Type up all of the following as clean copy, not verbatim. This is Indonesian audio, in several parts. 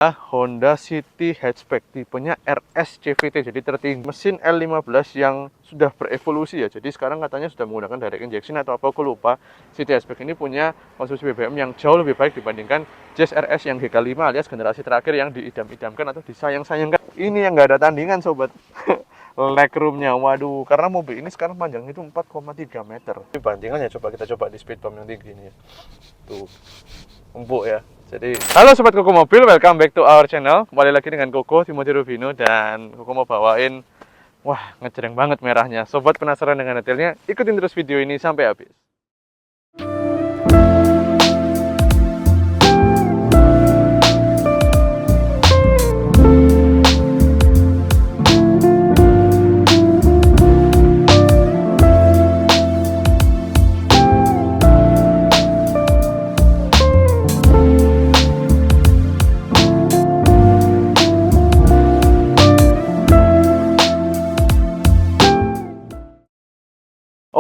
Honda City Hatchback tipenya RS CVT, jadi tertinggi, mesin L15 yang sudah berevolusi ya. Jadi sekarang katanya sudah menggunakan direct injection atau apa, aku lupa. City Hatchback ini punya konsumsi BBM yang jauh lebih baik dibandingkan Jazz RS yang GK5 alias generasi terakhir yang diidam-idamkan atau disayang-sayangkan. Ini yang nggak ada tandingan sobat. Legroomnya, waduh, karena mobil ini sekarang panjangnya itu 4,3 meter. Ini bandingannya, kita coba di speed bump yang tinggi ini. Tuh, empuk ya. Jadi, halo sobat Koko Mobil, welcome back to our channel. Kembali lagi dengan Koko Timothy Ruvino, dan Koko mau bawain, wah, ngejreng banget merahnya. Sobat penasaran dengan detailnya? Ikutin terus video ini sampai habis.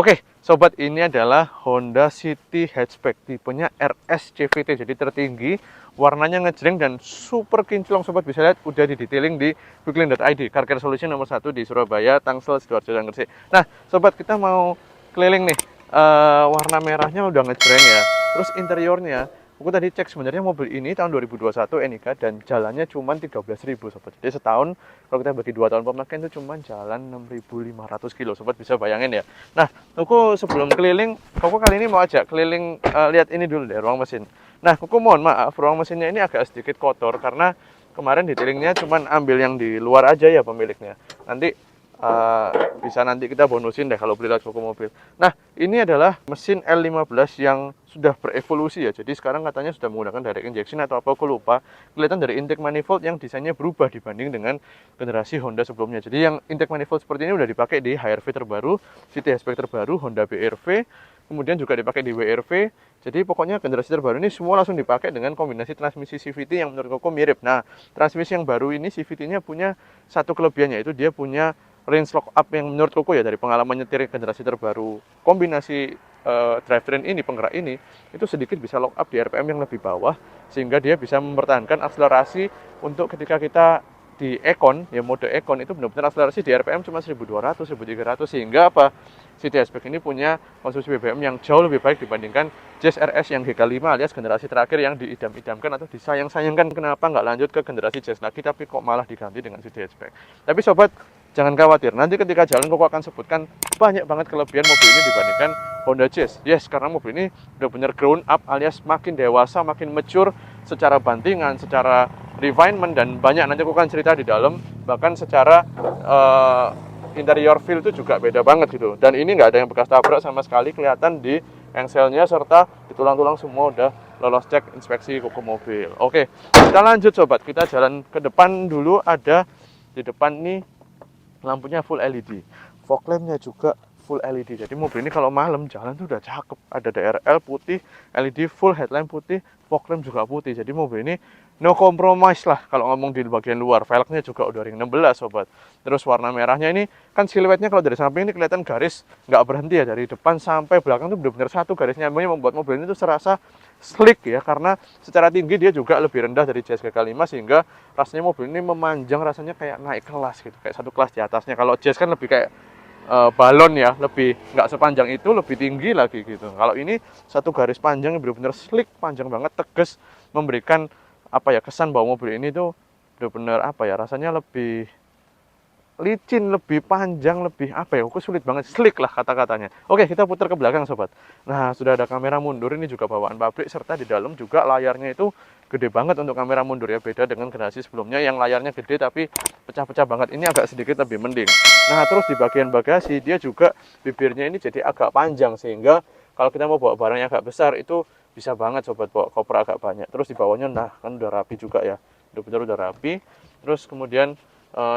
Oke, sobat, ini adalah Honda City Hatchback tipenya RS CVT, jadi tertinggi, warnanya ngejreng dan super kinclong. Sobat bisa lihat udah di detailing di Booklink.id, car care solution nomor 1 di Surabaya, Tangsel, Sidoarjo, dan Gresik. Nah, sobat, kita mau keliling nih. Warna merahnya udah ngejreng ya. Terus interiornya, aku tadi cek, sebenarnya mobil ini tahun 2021 NIK dan jalannya cuma 13.000 sobat. Jadi setahun kalau kita bagi 2 tahun pemakaian itu cuma jalan 6.500 kilo. Sobat bisa bayangin ya. Nah, Koko sebelum keliling, Koko kali ini mau ajak keliling, lihat ini dulu deh, ruang mesin. Nah, Koko mohon maaf, ruang mesinnya ini agak sedikit kotor karena kemarin detailingnya cuma ambil yang di luar aja ya pemiliknya. Nanti bisa nanti kita bonusin deh kalau beli lewat Koko Mobil. Nah, ini adalah mesin L15 yang sudah berevolusi ya. Jadi sekarang katanya sudah menggunakan direct injection atau apa, aku lupa. Kelihatan dari intake manifold yang desainnya berubah dibanding dengan generasi Honda sebelumnya. Jadi yang intake manifold seperti ini udah dipakai di HR-V terbaru, City Hatchback terbaru, Honda BR-V, kemudian juga dipakai di WR-V. Jadi pokoknya generasi terbaru ini semua langsung dipakai dengan kombinasi transmisi CVT yang menurut Koko mirip. Nah, transmisi yang baru ini CVT-nya punya satu kelebihannya, yaitu dia punya range lock up yang menurut Koko ya, dari pengalaman nyetir generasi terbaru kombinasi drivetrain ini, penggerak ini, itu sedikit bisa lock up di RPM yang lebih bawah, sehingga dia bisa mempertahankan akselerasi untuk ketika kita di Econ, ya mode Econ itu benar-benar akselerasi di RPM cuma 1200, 1300, sehingga apa? City Hatchback ini punya konsumsi BBM yang jauh lebih baik dibandingkan Jazz RS yang GK5 alias generasi terakhir yang diidam-idamkan atau disayang-sayangkan. Kenapa nggak lanjut ke generasi Jazz lagi, tapi kok malah diganti dengan City Hatchback? Tapi sobat, jangan khawatir, nanti ketika jalan Koko akan sebutkan banyak banget kelebihan mobil ini dibandingkan Honda Jazz. Yes, karena mobil ini benar-benar grown up alias makin dewasa, makin mature secara bantingan, secara refinement, dan banyak nanti aku akan cerita di dalam. Bahkan secara interior feel itu juga beda banget gitu. Dan ini nggak ada yang bekas tabrak sama sekali, kelihatan di engselnya serta di tulang-tulang semua udah lolos cek inspeksi Koko Mobil. Oke, kita lanjut sobat, kita jalan ke depan dulu. Ada di depan nih lampunya full LED, fog lampnya juga full LED. Jadi mobil ini kalau malam jalan tuh udah cakep. Ada DRL putih, LED full, headlamp putih, fog lamp juga putih. Jadi mobil ini no compromise lah kalau ngomong di bagian luar. Velgnya juga udah ring 16 sobat. Terus warna merahnya ini kan siluetnya kalau dari samping ini kelihatan garis nggak berhenti ya, dari depan sampai belakang tuh benar-benar satu garis nyambungnya, membuat mobil ini tuh serasa slick ya, karena secara tinggi dia juga lebih rendah dari Jazz GK5, sehingga rasanya mobil ini memanjang, rasanya kayak naik kelas gitu, kayak satu kelas di atasnya. Kalau Jazz kan lebih kayak balon ya, lebih nggak sepanjang itu, lebih tinggi lagi gitu. Kalau ini satu garis panjang yang benar-benar slick, panjang banget, tegas, memberikan apa ya, kesan bahwa mobil ini tuh benar-benar apa ya, rasanya lebih licin, lebih panjang, lebih apa ya, aku sulit banget, slick lah kata-katanya. Oke, kita putar ke belakang sobat. Nah, sudah ada kamera mundur, ini juga bawaan pabrik, serta di dalam juga layarnya itu gede banget untuk kamera mundur ya, beda dengan generasi sebelumnya yang layarnya gede tapi pecah-pecah banget. Ini agak sedikit lebih mending. Nah, terus di bagian bagasi dia juga bibirnya ini jadi agak panjang, sehingga kalau kita mau bawa barang yang agak besar itu bisa banget sobat, bawa koper agak banyak. Terus di bawahnya nah kan udah rapi juga ya, benar-benar udah rapi. Terus kemudian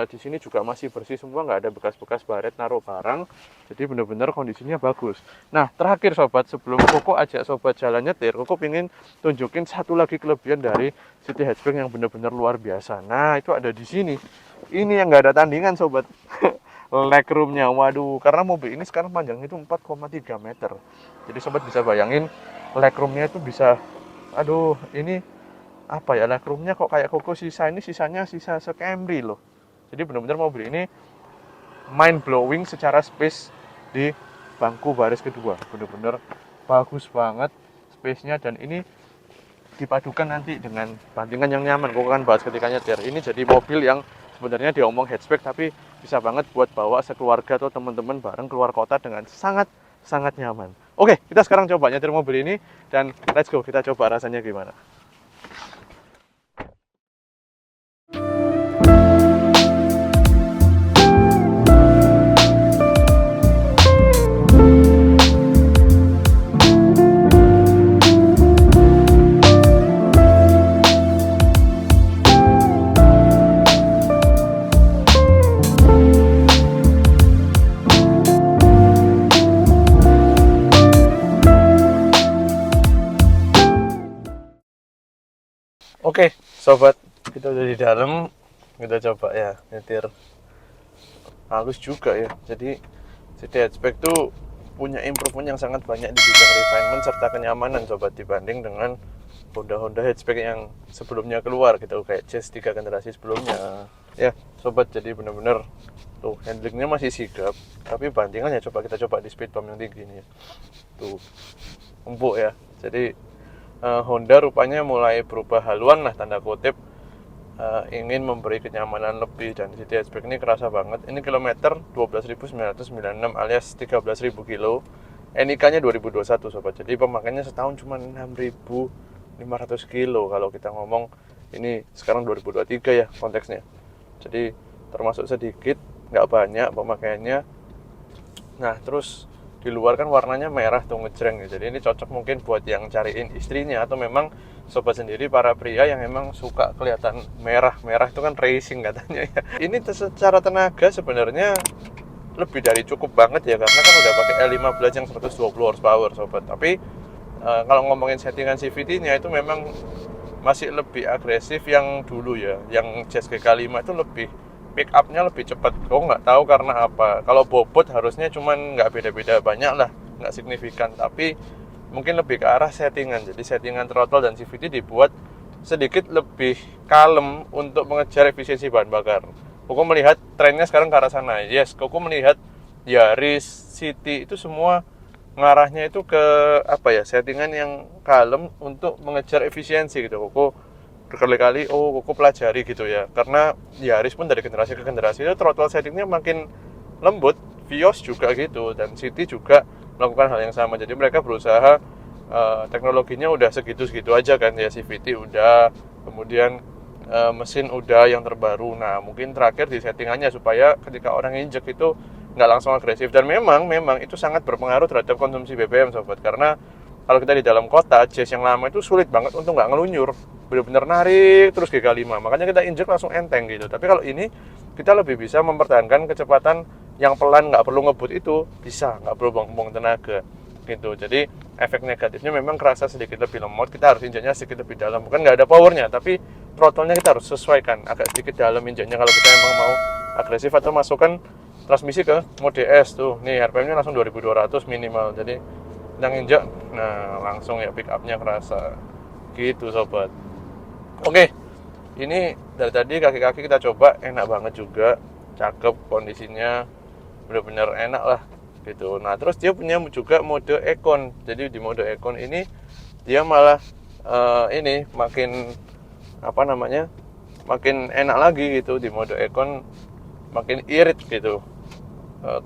di sini juga masih bersih semua, nggak ada bekas-bekas baret naruh barang, jadi benar-benar kondisinya bagus. Nah, terakhir sobat, sebelum Koko ajak sobat jalan nyetir, Koko pingin tunjukin satu lagi kelebihan dari City Hatchback yang benar-benar luar biasa. Nah, itu ada di sini. Ini yang nggak ada tandingan sobat. Legroomnya, waduh, karena mobil ini sekarang panjangnya itu 4,3 meter. Jadi sobat bisa bayangin legroomnya itu bisa, aduh, ini apa ya, legroomnya kok kayak Koko, sisanya sisa se-Camry loh. Jadi benar-benar mobil ini mind blowing secara space di bangku baris kedua. Benar-benar bagus banget space-nya, dan ini dipadukan nanti dengan bantingan yang nyaman. Koko kan bahas ketika nyetir. Ini jadi mobil yang sebenarnya diomong hatchback tapi bisa banget buat bawa sekeluarga atau teman-teman bareng keluar kota dengan sangat nyaman. Oke, kita sekarang coba nyetir mobil ini dan let's go, kita coba rasanya gimana. Oke, sobat, kita udah di dalam. Kita coba ya nyetir. Halus juga ya. Jadi City Hatchback tuh punya improvement yang sangat banyak di bidang refinement serta kenyamanan, sobat, dibanding dengan Honda hatchback yang sebelumnya keluar gitu, kayak Jazz 3 generasi sebelumnya. Ya, sobat, jadi bener-bener tuh handlingnya masih sigap, tapi bantingannya kita coba di speed bump yang tinggi nih ya. Tuh, empuk ya. Jadi Honda rupanya mulai berubah haluan lah, tanda kutip, ingin memberi kenyamanan lebih, dan City Hatchback ini kerasa banget. Ini kilometer 12.996 alias 13.000 kilo. NIK-nya 2021, sobat. Jadi pemakaiannya setahun cuma 6.500 kilo kalau kita ngomong ini sekarang 2023 ya konteksnya. Jadi termasuk sedikit, nggak banyak pemakaiannya. Nah, terus di luar kan warnanya merah tuh ngejreng ya. Jadi ini cocok mungkin buat yang cariin istrinya, atau memang sobat sendiri para pria yang memang suka kelihatan merah itu kan racing katanya ya. Ini secara tenaga sebenarnya lebih dari cukup banget ya, karena kan udah pakai L15 yang 120 horsepower, sobat. Tapi kalau ngomongin settingan CVT-nya itu memang masih lebih agresif yang dulu ya. Yang Jazz GK5 itu lebih pick up-nya lebih cepat. Kok nggak tahu karena apa. Kalau bobot harusnya cuman nggak beda-beda banyak lah, nggak signifikan. Tapi mungkin lebih ke arah settingan. Jadi settingan throttle dan CVT dibuat sedikit lebih kalem untuk mengejar efisiensi bahan bakar. Koko melihat trennya sekarang ke arah sana. Yes, Koko melihat Yaris, City itu semua ngarahnya itu ke apa ya, settingan yang kalem untuk mengejar efisiensi gitu. Koko berkali-kali Koko pelajari gitu ya, karena Yaris pun dari generasi ke generasi itu throttle settingnya makin lembut, Vios juga gitu, dan City juga melakukan hal yang sama. Jadi mereka berusaha teknologinya udah segitu-segitu aja kan ya, CVT udah, kemudian mesin udah yang terbaru. Nah, mungkin terakhir di settingannya supaya ketika orang injek itu nggak langsung agresif. Dan memang itu sangat berpengaruh terhadap konsumsi BBM, sobat, karena kalau kita di dalam kota, Jazz yang lama itu sulit banget untuk nggak ngelunyur, benar-benar narik terus GK5, makanya kita injek langsung enteng gitu. Tapi kalau ini kita lebih bisa mempertahankan kecepatan yang pelan, nggak perlu ngebut, itu bisa, nggak perlu buang-buang tenaga gitu. Jadi efek negatifnya memang kerasa sedikit lebih lemot, kita harus injeknya sedikit lebih dalam. Bukan nggak ada powernya, tapi throttle-nya kita harus sesuaikan agak sedikit dalam injeknya kalau kita emang mau agresif, atau masukkan transmisi ke mode S tuh. Nih RPM-nya langsung 2200 minimal. Jadi yang injek, nah langsung ya pick up-nya kerasa gitu, sobat. Oke, ini dari tadi kaki-kaki kita coba, enak banget juga, cakep kondisinya, bener-bener enak lah gitu. Nah, terus dia punya juga mode Econ. Jadi di mode Econ ini dia malah ini makin apa namanya, makin enak lagi gitu. Di mode Econ makin irit gitu,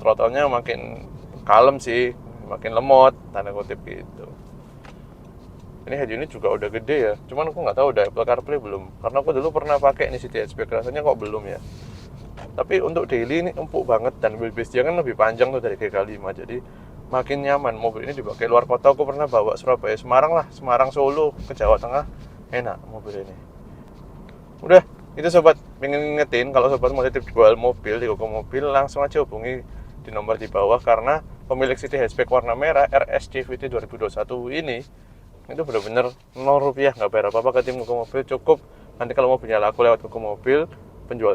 throttle-nya makin kalem sih, makin lemot tanda kutip gitu. Ini head unit juga udah gede ya, cuman aku nggak tahu udah Apple CarPlay belum, karena aku dulu pernah pakai ini City Hatchback, rasanya kok belum ya. Tapi untuk daily ini empuk banget, dan wheelbase dia kan lebih panjang tuh dari GK5, jadi makin nyaman. Mobil ini dipakai luar kota, aku pernah bawa Surabaya Semarang lah, Semarang Solo ke Jawa Tengah, enak mobil ini. Udah, itu sobat, pengen ngingetin kalau sobat mau titip jual mobil di Koko Mobil, langsung aja hubungi di nomor di bawah, karena pemilik City Hatchback warna merah RS CVT 2021 ini itu benar-benar 0 rupiah, nggak bayar apa-apa ke tim Koko Mobil. Cukup nanti kalau mau punya laku lewat Koko Mobil,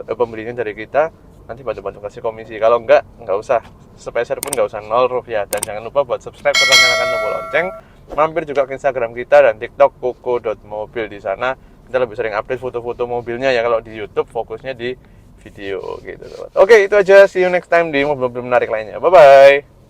pembelinya dari kita, nanti bantu-bantu kasih komisi. Kalau nggak usah, sepeser pun nggak usah, 0 rupiah. Dan jangan lupa buat subscribe serta nyalakan tombol lonceng. Mampir juga ke Instagram kita dan TikTok koko.mobil. Di sana Kita lebih sering update foto-foto mobilnya ya, kalau di YouTube fokusnya di video gitu sobat. Oke, itu aja, see you next time di mobil-mobil menarik lainnya. Bye bye.